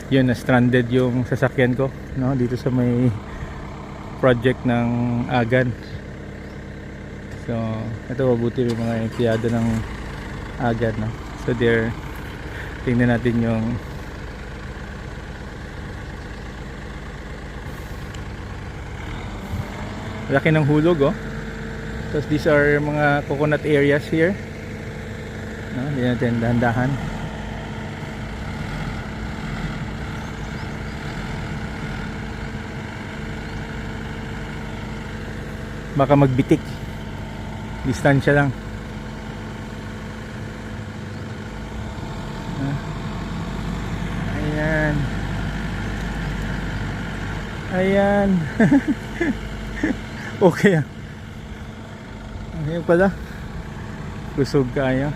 yun, na stranded yung sasakyan ko, no, dito sa may project ng Agan. So ito, mabuti may mga empleyado ng Agan, no? So there, tingnan natin yung laki ng hulog, oh. Tapos these are mga coconut areas here, no? Hindi natin dahan-dahan. Baka magbitik, distansya lang. Ayan, ayan. Okay, ah. Ayan pala, kusog kaya.